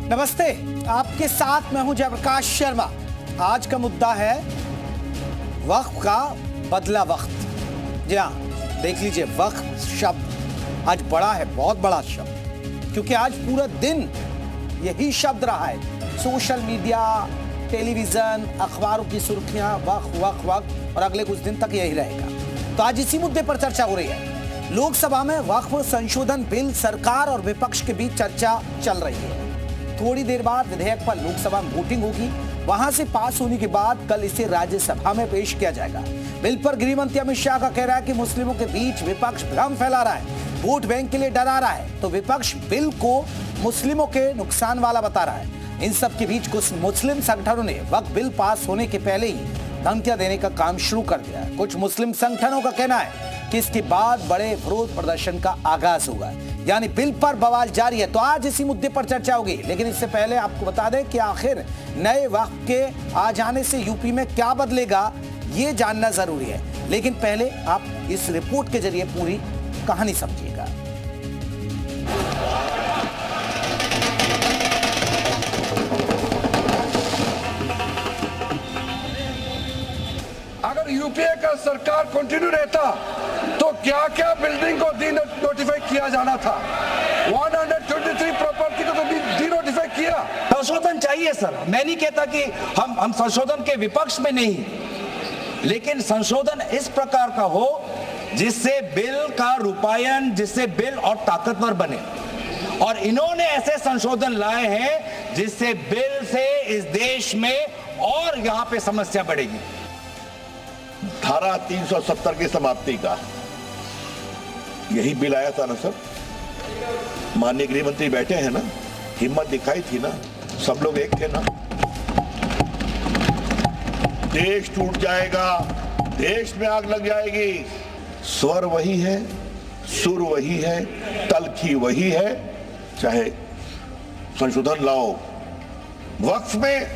नमस्ते, आपके साथ मैं हूं जयप्रकाश शर्मा। आज का मुद्दा है वक्फ का बदला वक्त। जी हाँ, देख लीजिए, वक्फ शब्द आज बड़ा है, बहुत बड़ा शब्द, क्योंकि आज पूरा दिन यही शब्द रहा है। सोशल मीडिया, टेलीविजन, अखबारों की सुर्खियां वक्फ वक्फ वक्फ, और अगले कुछ दिन तक यही रहेगा। तो आज इसी मुद्दे पर चर्चा हो रही है। लोकसभा में वक्फ संशोधन बिल सरकार और विपक्ष के बीच चर्चा चल रही है। थोड़ी देर बाद विधेयक पर लोकसभा में वोटिंग होगी। वहां से पास होने के बाद कल इसे राज्यसभा में पेश किया जाएगा। बिल पर गृह मंत्री अमित शाह का कहना है कि मुस्लिमों के बीच विपक्ष भ्रम फैला रहा है, वोट बैंक के लिए डरा रहा है, तो विपक्ष बिल को मुस्लिमों के नुकसान वाला बता रहा है। इन सब के बीच कुछ मुस्लिम संगठनों ने वक्फ बिल पास होने के पहले ही धमकियां देने का काम शुरू कर दिया है। कुछ मुस्लिम संगठनों का कहना है कि इसके बाद बड़े विरोध प्रदर्शन का आगाज होगा, यानी बिल पर बवाल जारी है। तो आज इसी मुद्दे पर चर्चा होगी, लेकिन इससे पहले आपको बता दें कि आखिर नए वक्फ के आ जाने से यूपी में क्या बदलेगा, ये जानना जरूरी है। लेकिन पहले आप इस रिपोर्ट के जरिए पूरी कहानी समझिएगा। अगर यूपीए का सरकार कंटिन्यू रहता तो क्या क्या बिल्डिंग को डी नोटिफाई किया जाना था। 123 प्रॉपर्टी को तो डी नोटिफाई किया। संशोधन चाहिए सर, मैं नहीं कहता कि हम संशोधन के विपक्ष में नहीं, लेकिन संशोधन इस प्रकार का हो जिससे बिल का रूपायन, जिससे बिल और ताकतवर बने। और इन्होंने ऐसे संशोधन लाए हैं जिससे बिल से इस देश में और यहां पे समस्या बढ़ेगी। धारा 370 की समाप्ति का यही बिल आया था ना सर। माननीय गृह मंत्री बैठे हैं ना, हिम्मत दिखाई थी ना, सब लोग एक थे ना। देश टूट जाएगा, देश में आग लग जाएगी। स्वर वही है, सुर वही है, तलखी वही है। चाहे संशोधन लाओ वक्फ में,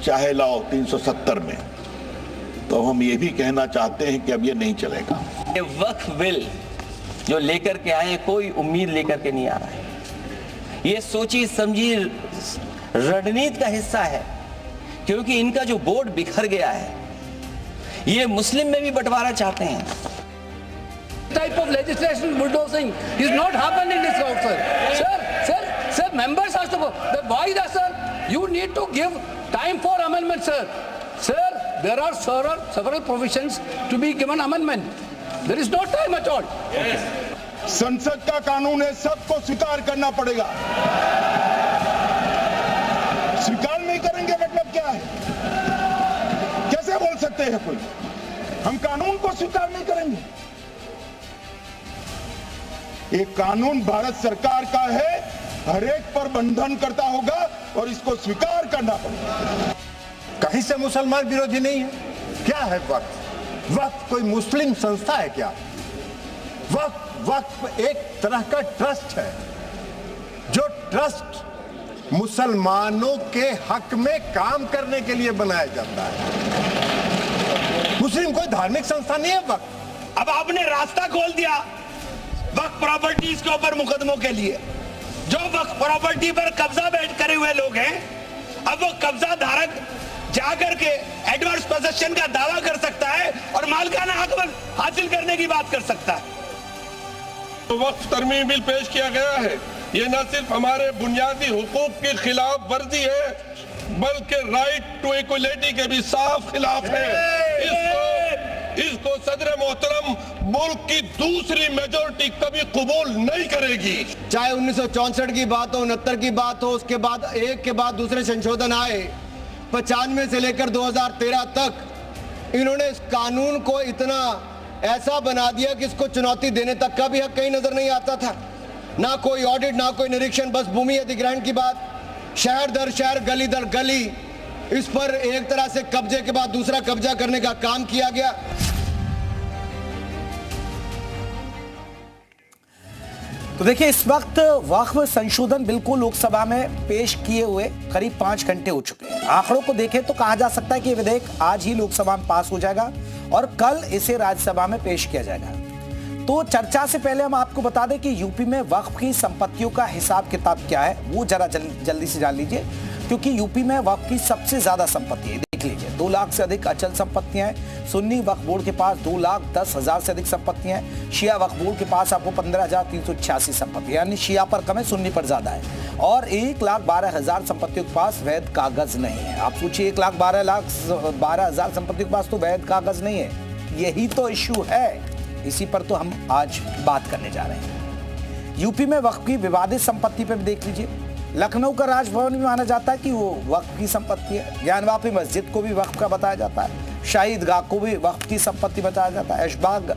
चाहे लाओ 370 में। तो हम ये भी कहना चाहते हैं कि अब ये नहीं चलेगा। ये वक्फ बिल जो लेकर के आए, कोई उम्मीद लेकर के नहीं आ रहा है। ये सोची समझी रणनीति का हिस्सा है, क्योंकि इनका जो बोर्ड बिखर गया है, ये मुस्लिम में भी बंटवारा चाहते हैं। Type of legislation bulldozing is not happening in this house, sir. Sir, members have to go. Why that, sir? You need to give time for amendment, sir. Sir, there are several provisions to be given amendment. There is no time at all. संसद का कानून है, सबको स्वीकार करना पड़ेगा। स्वीकार नहीं करेंगे मतलब क्या है? कैसे बोल सकते हैं कोई हम कानून को स्वीकार नहीं करेंगे? एक कानून भारत सरकार का है, हर एक पर बंधन करता होगा और इसको स्वीकार करना पड़ेगा। कहीं से मुसलमान विरोधी नहीं है। क्या है वक्फ? वक्फ कोई मुस्लिम संस्था है क्या? वक्फ एक तरह का ट्रस्ट है, जो ट्रस्ट मुसलमानों के हक में काम करने के लिए बनाया जाता है। मुस्लिम कोई धार्मिक संस्था नहीं है वक्फ। अब आपने रास्ता खोल दिया वक्फ प्रॉपर्टीज के ऊपर मुकदमों के लिए। जो वक्फ प्रॉपर्टी पर कब्जा बैठ करे हुए लोग हैं, अब वो कब्जा धारक जाकर के एडवर्स पोजेशन का दावा कर सकता है और मालिकाना हक हासिल करने की बात कर सकता है। तो वक्फ तरमीमी बिल पेश किया गया है, ये न सिर्फ हमारे बुनियादी हुकूक की खिलाफ वर्जी है, बल्कि राइट टू इक्वलिटी के भी साफ खिलाफ है। इसको सदर मोहतरम मुल्क की दूसरी मेजोरिटी कभी कबूल नहीं करेगी। चाहे 1964 की बात हो, 69 की बात हो, उसके बाद एक के बाद दूसरे संशोधन आए। 95 से लेकर 2013 तक इन्होंने इस कानून को इतना ऐसा बना दिया कि इसको चुनौती देने तक का भी हक कहीं नजर नहीं आता था। ना कोई ऑडिट, ना कोई निरीक्षण, बस भूमि अधिग्रहण की बात। शहर दर शहर, गली दर गली इस पर एक तरह से कब्जे के बाद दूसरा कब्जा करने का काम किया गया। तो देखिए, इस वक्त वक्फ संशोधन बिल को लोकसभा में पेश किए हुए करीब 5 घंटे हो चुके हैं। आंकड़ों को देखें तो कहा जा सकता है कि यह विधेयक आज ही लोकसभा में पास हो जाएगा और कल इसे राज्यसभा में पेश किया जाएगा। तो चर्चा से पहले हम आपको बता दें कि यूपी में वक्फ की संपत्तियों का हिसाब किताब क्या है, वो जरा जल्दी से जान लीजिए, क्योंकि यूपी में वक्फ की सबसे ज्यादा संपत्ति है। देख लीजिए, 2 लाख से अधिक अचल संपत्तियां हैं। सुन्नी वक्फ बोर्ड के पास 2,10,000 से अधिक संपत्तियां हैं। शिया वक्फ बोर्ड के पास आपको 15,386 संपत्ति, यानी शिया पर कम है, सुन्नी पर ज्यादा है। और 1,12,000 संपत्तियों के पास वैध कागज नहीं है। आप पूछिए 1,12,000 संपत्तियों के पास तो वैध कागज नहीं है, यही तो इश्यू है। इसी पर तो हम आज बात करने जा रहे हैं। यूपी में वक्फ की विवादित संपत्ति पर भी देख लीजिए। लखनऊ का राजभवन भी माना जाता है कि वो वक्फ की संपत्ति है। ज्ञानवापी मस्जिद को भी वक्फ का बताया जाता है। शाही ईदगाह को भी वक्फ की संपत्ति बताया जाता है। ऐशबाग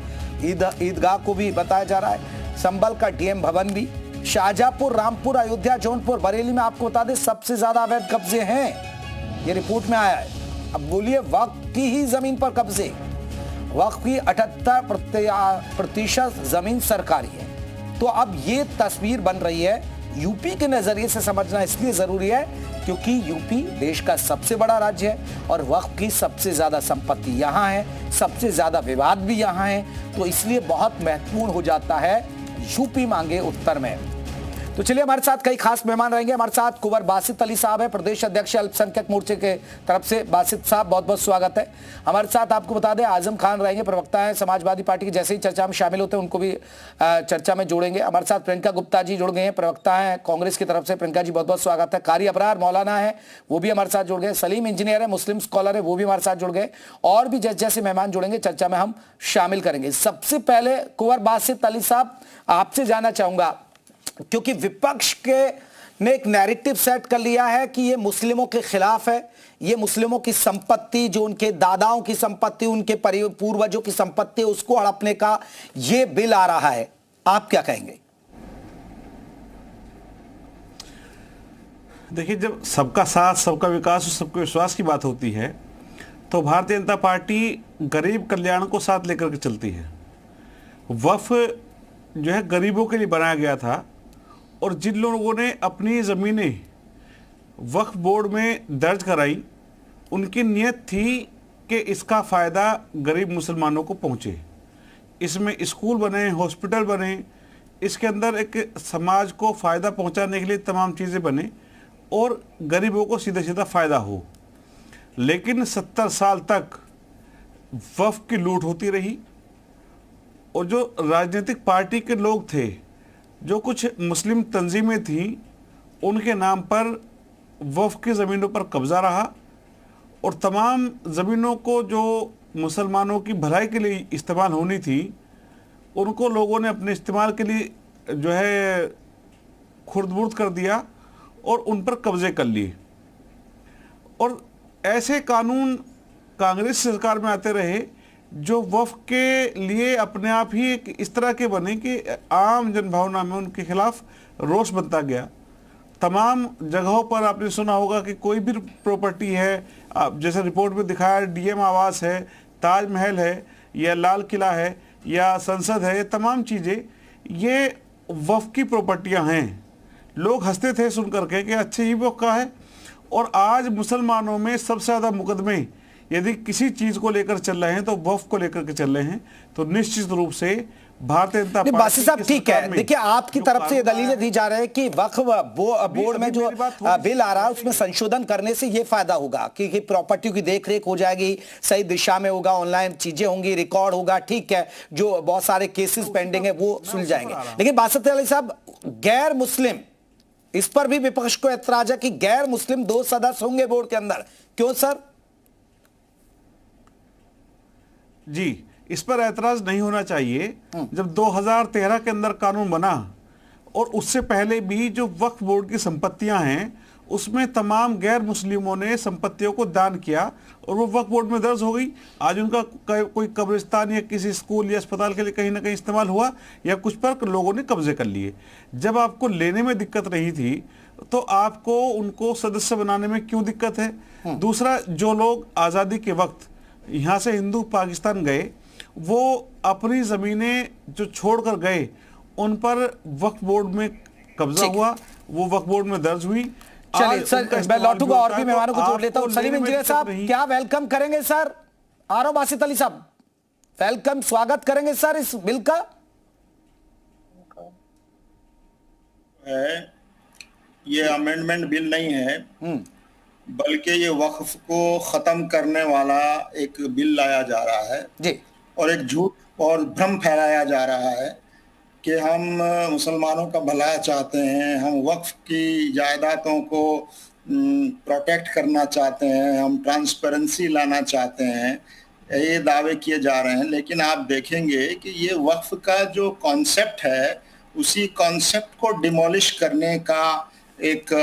ईदगाह को भी बताया जा रहा है। संभल का डीएम भवन भी। शाहजहांपुर, रामपुर, अयोध्या, जौनपुर, बरेली में आपको बता दें सबसे ज्यादा अवैध कब्जे हैं, ये रिपोर्ट में आया है। अब बोलिए, वक्फ की ही जमीन पर कब्जे। वक्फ की 78% जमीन सरकारी है। तो अब ये तस्वीर बन रही है। यूपी के नजरिए से समझना इसलिए जरूरी है क्योंकि यूपी देश का सबसे बड़ा राज्य है और वक्फ की सबसे ज्यादा संपत्ति यहां है, सबसे ज्यादा विवाद भी यहां है। तो इसलिए बहुत महत्वपूर्ण हो जाता है यूपी मांगे उत्तर में। तो चलिए, हमारे साथ कई खास मेहमान रहेंगे। हमारे साथ कुंवर बासित अली साहब है, प्रदेश अध्यक्ष अल्पसंख्यक मोर्चे के तरफ से। बासित साहब, बहुत बहुत स्वागत है। हमारे साथ आपको बता दें आजम खान रहेंगे, प्रवक्ता है समाजवादी पार्टी के। जैसे ही चर्चा में शामिल होते हैं उनको भी चर्चा में जोड़ेंगे। हमारे साथ प्रियंका गुप्ता जी जुड़ गए हैं, प्रवक्ता है कांग्रेस की तरफ से। प्रियंका जी, बहुत बहुत स्वागत है। कारी अबरार मौलाना है, वो भी हमारे साथ जुड़ गए। सलीम इंजीनियर है, मुस्लिम स्कॉलर है, वो भी हमारे साथ जुड़ गए। और भी जैसे जैसे मेहमान जुड़ेंगे चर्चा में हम शामिल करेंगे। सबसे पहले कुंवर बासित अली साहब, आपसे जानना चाहूंगा, क्योंकि विपक्ष के ने एक नैरेटिव सेट कर लिया है कि ये मुस्लिमों के खिलाफ है, ये मुस्लिमों की संपत्ति, जो उनके दादाओं की संपत्ति, उनके पूर्वजों की संपत्ति, उसको हड़पने का ये बिल आ रहा है। आप क्या कहेंगे? देखिए, जब सबका साथ, सबका विकास और सबके विश्वास की बात होती है तो भारतीय जनता पार्टी गरीब कल्याण को साथ लेकर के चलती है। वक्फ जो है गरीबों के लिए बनाया गया था और जिन लोगों ने अपनी ज़मीनें वक्फ बोर्ड में दर्ज कराई, उनकी नीयत थी कि इसका फ़ायदा गरीब मुसलमानों को पहुँचे। इसमें स्कूल बने, हॉस्पिटल बने, इसके अंदर एक समाज को फ़ायदा पहुँचाने के लिए तमाम चीज़ें बने और गरीबों को सीधा सीधा फ़ायदा हो। लेकिन 70 साल तक वक्फ की लूट होती रही और जो राजनीतिक पार्टी के लोग थे, जो कुछ मुस्लिम तंजीमें थीं, उनके नाम पर वक्फ की ज़मीनों पर कब्ज़ा रहा और तमाम ज़मीनों को जो मुसलमानों की भलाई के लिए इस्तेमाल होनी थी, उनको लोगों ने अपने इस्तेमाल के लिए जो है खुर्द-बुर्द कर दिया और उन पर कब्ज़े कर लिए। और ऐसे कानून कांग्रेस सरकार में आते रहे जो वक्फ के लिए अपने आप ही एक इस तरह के बने कि आम जनभावना में उनके खिलाफ रोष बनता गया। तमाम जगहों पर आपने सुना होगा कि कोई भी प्रॉपर्टी है, जैसे रिपोर्ट में दिखाया, डीएम आवास है, ताजमहल है या लाल किला है या संसद है, ये तमाम चीज़ें ये वक्फ की प्रॉपर्टियां हैं। लोग हंसते थे सुन करके कि अच्छे ही वक्फ का है। और आज मुसलमानों में सबसे ज़्यादा मुकदमे यदि किसी चीज को लेकर चल रहे हैं तो वक्फ को लेकर के चल रहे हैं। तो निश्चित रूप से भारतीय जनता पार्टी, बासित साहब ठीक है, देखिए आपकी तरफ से ये दलीलें दी जा रही है कि वक्फ बोर्ड में जो बिल आ रहा है उसमें संशोधन करने से ये फायदा होगा कि प्रॉपर्टी की देखरेख हो जाएगी, सही दिशा में होगा, ऑनलाइन चीजें होंगी, रिकॉर्ड होगा, ठीक है, जो बहुत सारे केसेस पेंडिंग है वो सुल जाएंगे। लेकिन बासित अली साहब, गैर मुस्लिम, इस पर भी विपक्ष को ऐतराज है कि गैर मुस्लिम 2 सदस्य होंगे बोर्ड के अंदर, क्यों सर? जी, इस पर ऐतराज नहीं होना चाहिए। जब 2013 के अंदर कानून बना और उससे पहले भी जो वक्फ बोर्ड की संपत्तियां हैं उसमें तमाम गैर मुस्लिमों ने संपत्तियों को दान किया और वो वक्फ बोर्ड में दर्ज हो गई। आज उनका कोई कब्रिस्तान या किसी स्कूल या अस्पताल के लिए कहीं ना कहीं इस्तेमाल हुआ या कुछ पर लोगों ने कब्जे कर लिए। जब आपको लेने में दिक्कत रही थी तो आपको उनको सदस्य बनाने में क्यों दिक्कत है? दूसरा, जो लोग आज़ादी के वक्त यहाँ से हिंदू पाकिस्तान गए, वो अपनी ज़मीनें जो छोड़कर गए उन पर वक्फ बोर्ड में कब्जा हुआ, वो वक्फ बोर्ड में दर्ज हुई। चलिए सर, मैं लौटूंगा और भी मेहमानों को जोड़ लेता हूं। सलीम इंजीनियर साहब, क्या वेलकम करेंगे सर? आरो बासित अली साहब, वेलकम, स्वागत करेंगे सर इस बिल का? है, ये अमेंडमेंट बिल नहीं है, बल्कि ये वक्फ को ख़त्म करने वाला एक बिल लाया जा रहा है जी। और एक झूठ और भ्रम फैलाया जा रहा है कि हम मुसलमानों का भला चाहते हैं, हम वक्फ की जायदादों को प्रोटेक्ट करना चाहते हैं, हम ट्रांसपेरेंसी लाना चाहते हैं, ये दावे किए जा रहे हैं। लेकिन आप देखेंगे कि ये वक्फ का जो कॉन्सेप्ट है, उसी कॉन्सेप्ट को डिमोलिश करने का एक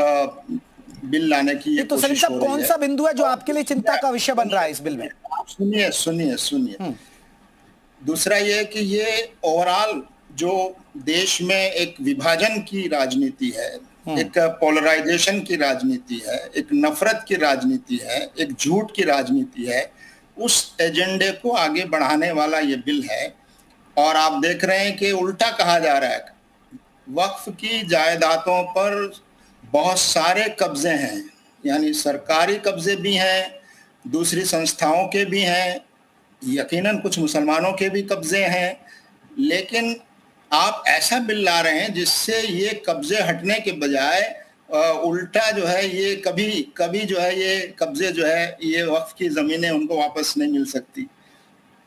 बिल लाने की ये तो सलीम साहब, कौन सा बिंदु है जो आपके लिए चिंता का विषय बन रहा है इस बिल में? सुनिए। दूसरा ये कि ये ओवरऑल जो देश में एक विभाजन की राजनीति है, एक पोलराइजेशन की राजनीति है, एक नफरत की राजनीति है, एक झूठ की राजनीति है, उस एजेंडे को आगे बढ़ाने वाला ये बिल है। और आप देख रहे हैं कि उल्टा कहा जा रहा है, वक्फ की जायदादों पर बहुत सारे कब्जे हैं, यानी सरकारी कब्जे भी हैं, दूसरी संस्थाओं के भी हैं, यकीनन कुछ मुसलमानों के भी कब्जे हैं। लेकिन आप ऐसा बिल ला रहे हैं जिससे ये कब्जे हटने के बजाय उल्टा जो है, ये कभी जो है ये कब्जे जो है, ये वक्फ की ज़मीनें उनको वापस नहीं मिल सकती।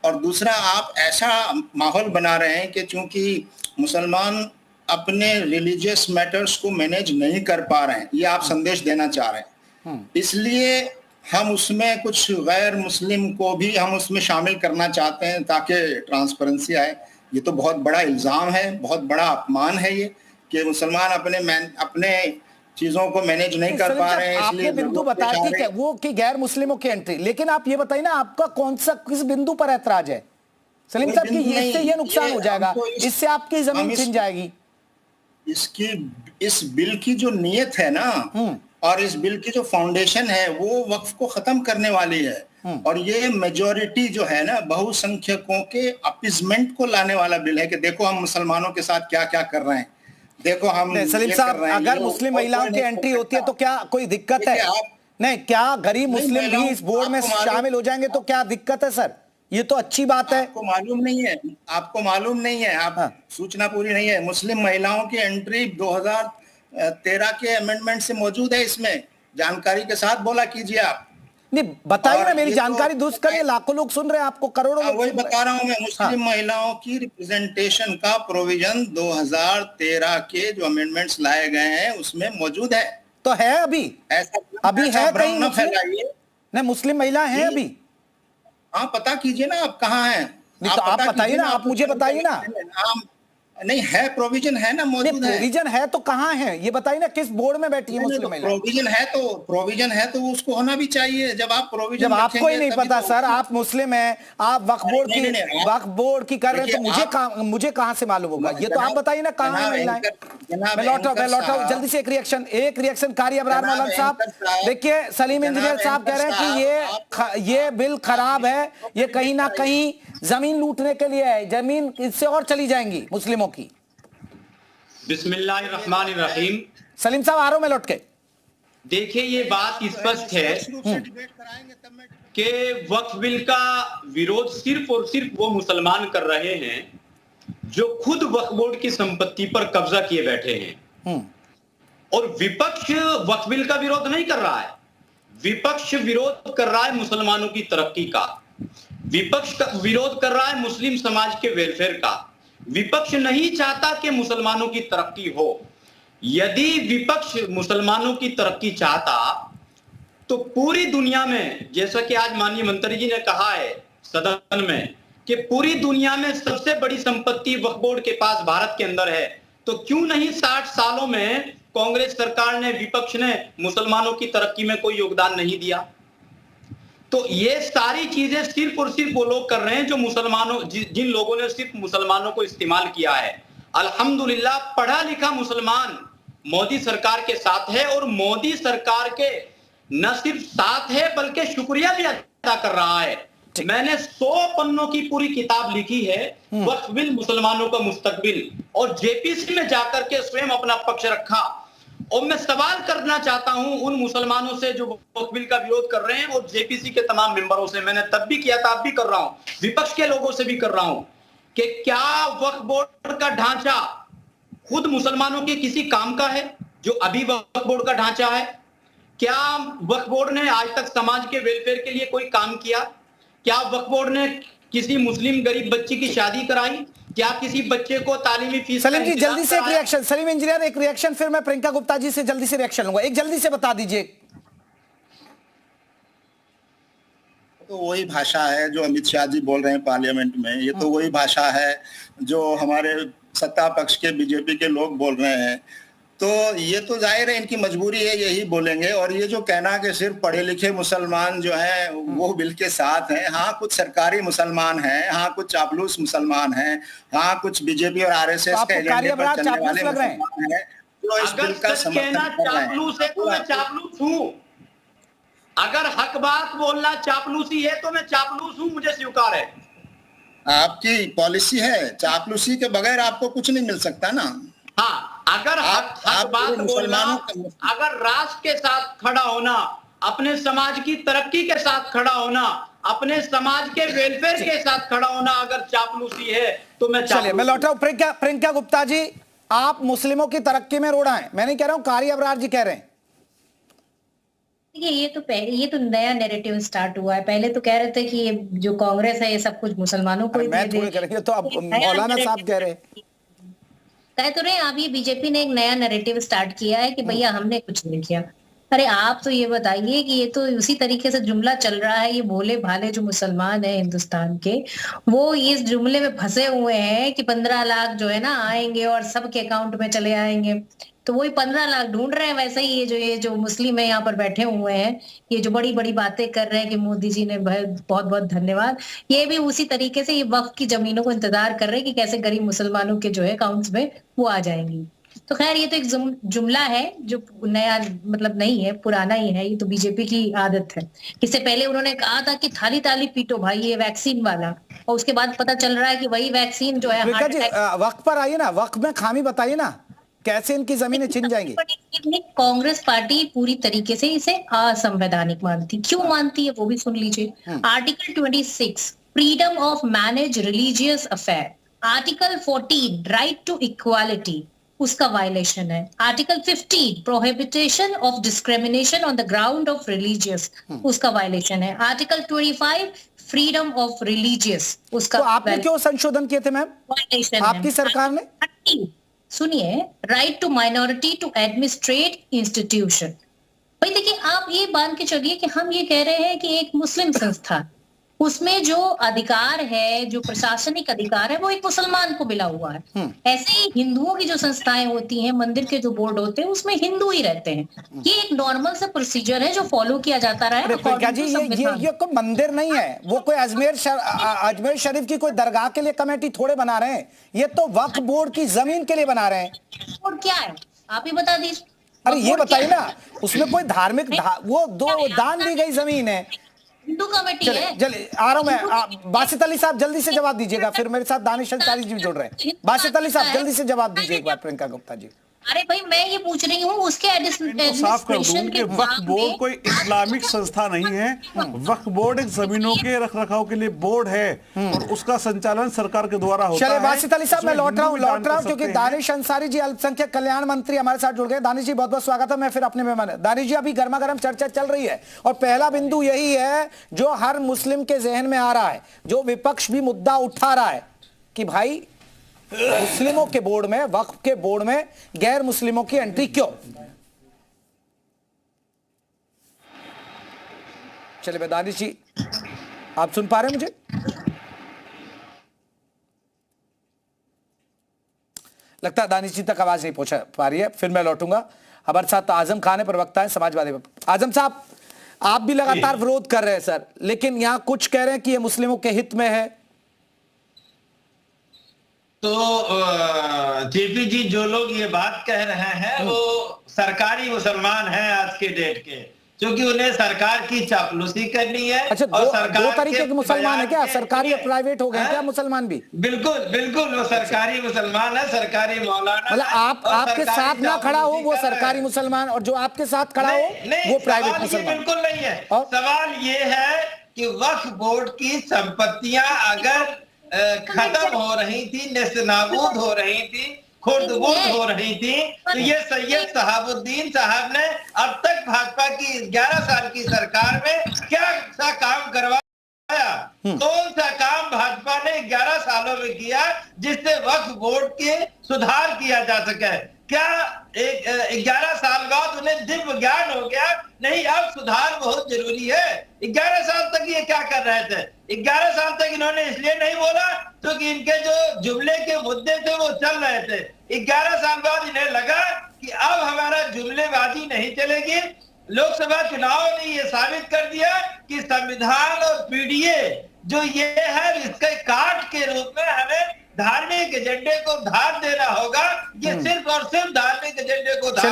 और दूसरा, आप ऐसा माहौल बना रहे हैं कि चूंकि मुसलमान अपने रिलीजियस मैटर्स को मैनेज नहीं कर पा रहे हैं, ये आप संदेश देना चाह रहे हैं, इसलिए हम उसमें कुछ गैर मुस्लिम को भी हम उसमें शामिल करना चाहते हैं ताकि ट्रांसपेरेंसी आए। ये तो बहुत बड़ा इल्ज़ाम है, बहुत बड़ा अपमान है ये कि मुसलमान अपने चीजों को मैनेज नहीं कर पा रहे हैं। आपने बिंदु बता दी वो कि गैर मुस्लिमों की एंट्री, लेकिन आप ये बताइए ना, आपका किस बिंदु पर ऐतराज है सलीम साहब कि इससे ये नुकसान हो जाएगा, इससे आपकी जमीन छिन जाएगी? इस बिल की जो नीयत है ना, और इस बिल की जो फाउंडेशन है, वो वक्फ को खत्म करने वाली है। और ये मेजॉरिटी जो है ना, बहुसंख्यकों के अपीजमेंट को लाने वाला बिल है कि देखो हम मुसलमानों के साथ क्या क्या कर रहे हैं, देखो हम सलीम साहब, अगर मुस्लिम महिलाओं की एंट्री होती है तो क्या कोई दिक्कत है? नहीं, क्या गरीब मुस्लिम भी इस बोर्ड में शामिल हो जाएंगे तो क्या दिक्कत है सर? ये तो अच्छी बात है। आपको मालूम नहीं है, आप सूचना पूरी नहीं है। मुस्लिम महिलाओं की एंट्री 2013 के अमेंडमेंट से मौजूद है, इसमें जानकारी के साथ बोला कीजिए आप। नहीं बताइए ना, मेरी जानकारी दुरुस्त करिए, लाखों लोग सुन रहे हैं आपको, करोड़ों लोग। वही बता रहा हूं मैं, मुस्लिम महिलाओं की रिप्रेजेंटेशन का प्रोविजन 2013 के जो अमेंडमेंट्स लाए गए हैं उसमें मौजूद है। तो है अभी है कहीं न फैलाइए। नहीं, मुस्लिम महिला है अभी? हाँ, पता कीजिए ना आप कहाँ हैं। तो आप बताइए ना, आप मुझे बताइए ना। नहीं है, प्रोविजन है ना, मौजूद है। प्रोविजन है तो कहाँ है ये बताइए ना, किस बोर्ड में बैठी है मुस्लिम महिला? प्रोविजन है तो उसको होना भी चाहिए। जब आपको ही नहीं पता सर, आप मुस्लिम हैं, आप वक्फ बोर्ड की कर रहे हैं, तो मुझे कहाँ से मालूम होगा? ये तो आप बताइए ना कहाँ है महिलाएं। मैं लौटा जल्दी से एक रिएक्शन कारी अबरार मौलाना साहब। देखिए, सलीम इंजीनियर साहब कह रहे हैं कि ये बिल खराब है, ये कहीं ना कहीं जमीन लूटने के लिए है, जमीन इससे और चली जाएंगी मुस्लिमों की। बिस्मिल्लाहिर्रहमानिर्रहीम। सलीम साहब, आ रहा हूं मैं लौट के। देखिए, ये बात स्पष्ट है कि वक्फ बिल का विरोध सिर्फ और सिर्फ वो मुसलमान कर रहे हैं जो खुद वक्फ बोर्ड की संपत्ति पर कब्जा किए बैठे हैं, और विपक्ष वक्फ बिल का विरोध नहीं कर रहा है। विपक्ष विरोध कर रहा है मुसलमानों की तरक्की का, विपक्ष का विरोध कर रहा है मुस्लिम समाज के वेलफेयर का। विपक्ष नहीं चाहता कि मुसलमानों की तरक्की हो। यदि विपक्ष मुसलमानों की तरक्की चाहता तो पूरी दुनिया में, जैसा कि आज माननीय मंत्री जी ने कहा है सदन में, कि पूरी दुनिया में सबसे बड़ी संपत्ति वक्फ बोर्ड के पास भारत के अंदर है, तो क्यों नहीं 60 सालों में कांग्रेस सरकार ने, विपक्ष ने मुसलमानों की तरक्की में कोई योगदान नहीं दिया? तो ये सारी चीजें सिर्फ और सिर्फ वो लोग कर रहे हैं जो जिन लोगों ने सिर्फ मुसलमानों को इस्तेमाल किया है। अल्हम्दुलिल्लाह, पढ़ा लिखा मुसलमान मोदी सरकार के साथ है, और मोदी सरकार के न सिर्फ साथ है बल्कि शुक्रिया भी अदा कर रहा है। मैंने 100 पन्नों की पूरी किताब लिखी है, वक्फ बिल मुसलमानों का मुस्तकबिल, और जेपीसी में जाकर के स्वयं अपना पक्ष रखा। और मैं सवाल करना चाहता हूं उन मुसलमानों से जो वक्फ बिल का विरोध कर रहे हैं, और जेपीसी के तमाम मेंबरों से, मैंने तब भी किया था, अब भी कर रहा हूं, विपक्ष के लोगों से भी कर रहा हूं, कि क्या वक्फ बोर्ड का ढांचा खुद मुसलमानों के किसी काम का है जो अभी वक्फ बोर्ड का ढांचा है? क्या वक्फ बोर्ड ने आज तक समाज के वेलफेयर के लिए कोई काम किया? क्या वक्फ बोर्ड ने किसी मुस्लिम गरीब बच्ची की शादी कराई? क्या किसी बच्चे को तालीमी फीस? सलीम जी जल्दी से एक रिएक्शन, सलीम इंजीनियर एक रिएक्शन, फिर मैं प्रियंका गुप्ता जी से जल्दी से रिएक्शन लूंगा। एक जल्दी से बता दीजिए। तो वही भाषा है जो अमित शाह जी बोल रहे हैं पार्लियामेंट में, ये तो वही भाषा है जो हमारे सत्ता पक्ष के बीजेपी के लोग बोल रहे हैं। तो ये तो जाहिर है इनकी मजबूरी है, यही बोलेंगे। और ये जो कहना कि सिर्फ पढ़े लिखे मुसलमान जो हैं वो बिल के साथ हैं, हाँ कुछ सरकारी मुसलमान हैं, हाँ कुछ चापलूस मुसलमान हैं, हाँ कुछ बीजेपी और आरएसएस के एजेंडे पर चलने वाले मुसलमान हैं जो इस बिल का समर्थन कर रहे हैं। तो मैं चापलूस हूँ। अगर हक बात बोलना चापलूसी है तो मैं चापलूस हूँ, मुझे स्वीकार है। आपकी पॉलिसी है, चापलूसी के बगैर आपको कुछ नहीं मिल सकता ना। हाँ, अगर हक बात बोलना, अगर राष्ट्र के साथ खड़ा होना, अपने समाज की तरक्की के साथ खड़ा होना, अपने समाज के वेलफेयर के साथ खड़ा होना अगर चापलूसी है तो मैं चलिए मैं लौट रहा हूं। प्रियंका गुप्ता जी, आप मुस्लिमों की तरक्की में रोड़ा है, मैं नहीं कह रहा हूं, कारी अबरार जी कह रहे हैं। ये तो नया नैरेटिव स्टार्ट हुआ है। पहले तो कह रहे थे कि ये जो कांग्रेस है ये सब कुछ मुसलमानों को ही दे दे, तो अब मौलाना साहब कह रहे कह तो रहे आप, ये बीजेपी ने एक नया नैरेटिव स्टार्ट किया है कि भैया हमने कुछ नहीं किया। अरे आप तो ये बताइए कि ये तो उसी तरीके से जुमला चल रहा है, ये भोले भाले जो मुसलमान हैं हिंदुस्तान के, वो इस जुमले में फंसे हुए हैं कि 15 लाख जो है ना आएंगे और सबके अकाउंट में चले आएंगे। तो वही 15 लाख ढूंढ रहे हैं। वैसे ही ये जो मुस्लिम है यहाँ पर बैठे हुए हैं, ये जो बड़ी बड़ी बातें कर रहे हैं कि मोदी जी ने बहुत बहुत धन्यवाद, ये भी उसी तरीके से ये वक्फ की जमीनों को इंतजार कर रहे हैं कि कैसे गरीब मुसलमानों के जो है अकाउंट्स में वो आ जाएंगी। तो खैर ये तो एक जुमला है जो नया मतलब नहीं है, पुराना ही है। ये तो बीजेपी की आदत है। इससे पहले उन्होंने कहा था कि थाली ताली पीटो भाई ये वैक्सीन वाला, और उसके बाद पता चल रहा है कि वही वैक्सीन जो है। वक्त पर आइए ना, वक्त में खामी बताइए ना, कैसे इनकी जमीनें छिन जाएंगी। कांग्रेस पार्टी पूरी तरीके से इसे असंवैधानिक मानती। क्यों मानती है वो भी सुन लीजिए। Article 26 freedom of manage religious affair, article 14 right to equality उसका वायलेशन है, article 15 prohibition of discrimination on the ground of religious उसका वायलेशन है, आर्टिकल 25 फ्रीडम ऑफ रिलीजियस उसका। तो आपने क्यों संशोधन किए थे मैम? वायलेशन आपकी सरकार ने। सुनिए, right to minority to administrate institution. भाई देखिए, आप ये मान के चलिए कि हम ये कह रहे हैं कि एक मुस्लिम संस्था, उसमें जो अधिकार है, जो प्रशासनिक अधिकार है, वो एक मुसलमान को मिला हुआ है। ऐसे ही हिंदुओं की जो संस्थाएं होती हैं, मंदिर के जो बोर्ड होते हैं, उसमें हिंदू ही रहते हैं। ये एक नॉर्मल सा प्रोसीजर है जो फॉलो किया जाता रहा है। ये कोई मंदिर नहीं है, वो कोई अजमेर शरीफ की कोई दरगाह के लिए कमेटी थोड़े बना रहे हैं, ये तो वक्फ बोर्ड की जमीन के लिए बना रहे हैं। और क्या है आप ही बता दीजिए। अरे ये बताइए ना, उसमें कोई धार्मिक वो दो दान दी गई जमीन है, हिंदू कमेटी है। चलिए आ रहा हूं मैं। बासित अली साहब जल्दी से जवाब दीजिएगा, फिर मेरे साथ दानिश अंसारी जी जुड़ रहे हैं। बासित अली साहब जल्दी से जवाब दीजिए एक बार प्रियंका गुप्ता जी। अरे भाई मैं ये पूछ रही हूँ उसके साफ कर दूं कि वक्फ बोर्ड कोई इस्लामिक संस्था नहीं है। वक्फ बोर्ड एक जमीनों के रखरखाव के लिए बोर्ड है और उसका संचालन सरकार के द्वारा होता है। चलिए बासित अली साहब मैं लौट रहा हूँ क्योंकि दानिश अंसारी जी अल्पसंख्यक कल्याण मंत्री हमारे साथ जुड़ गए। दानिश जी बहुत बहुत स्वागत है। मैं फिर अपने मेहमान दानिश जी, अभी गर्मा गर्म चर्चा चल रही है और पहला बिंदु यही है जो हर मुस्लिम के जहन में आ रहा है, जो विपक्ष भी मुद्दा उठा रहा है कि भाई मुस्लिमों के बोर्ड में, वक्फ के बोर्ड में गैर मुस्लिमों की एंट्री क्यों? चलिए दानिश जी, आप सुन पा रहे हैं मुझे? लगता है दानिश जी तक आवाज नहीं पहुंच पा रही है, फिर मैं लौटूंगा। हमारे साथ आजम खान है, प्रवक्ता है समाजवादी। आजम साहब, आप भी लगातार विरोध कर रहे हैं सर, लेकिन यहां कुछ कह रहे हैं कि यह मुस्लिमों के हित में है। तो जेपी जी, जो लोग ये बात कह रहे हैं वो सरकारी मुसलमान हैं आज के डेट के, क्योंकि उन्हें सरकार की चापलूसी करनी है। अच्छा, दो तरीके के मुसलमान है क्या? सरकारी और प्राइवेट हो गए क्या मुसलमान भी? बिल्कुल बिल्कुल, वो सरकारी मुसलमान है, सरकारी मौलाना। मतलब आपके साथ ना खड़ा हो वो सरकारी मुसलमान, और जो आपके साथ खड़ा हो वो प्राइवेट मुसलमान। बिल्कुल नहीं है। सवाल ये है कि वक्फ बोर्ड की संपत्तियां अगर खत्म हो रही थी, नेस्तनाबूद हो रही थी, खुर्द-बुर्द हो रही थी, तो ये सैयद शहाबुद्दीन साहब ने अब तक भाजपा की 11 साल की सरकार में क्या सा काम करवाया? कौन सा काम भाजपा ने 11 सालों में किया जिससे वक्फ बोर्ड के सुधार किया जा सके? क्या 11 साल बाद उन्हें दिव्य ज्ञान हो गया? नहीं, अब सुधार बहुत जरूरी है। 11 साल तक ये क्या कर रहे थे? 11 साल तक इन्होंने इसलिए नहीं बोला क्योंकि इनके जो जुमले के मुद्दे थे वो चल रहे थे। 11 साल बाद इन्हें लगा कि अब हमारा जुमलेबाजी नहीं चलेगी। लोकसभा चुनाव ने ये साबित कर दिया कि संविधान और पीडीए जो ये है, इसके काट के रूप में हमें धार्मिक एजेंडे को धार देना होगा। ये सिर्फ और सिर्फ धार्मिक एजेंडे को धार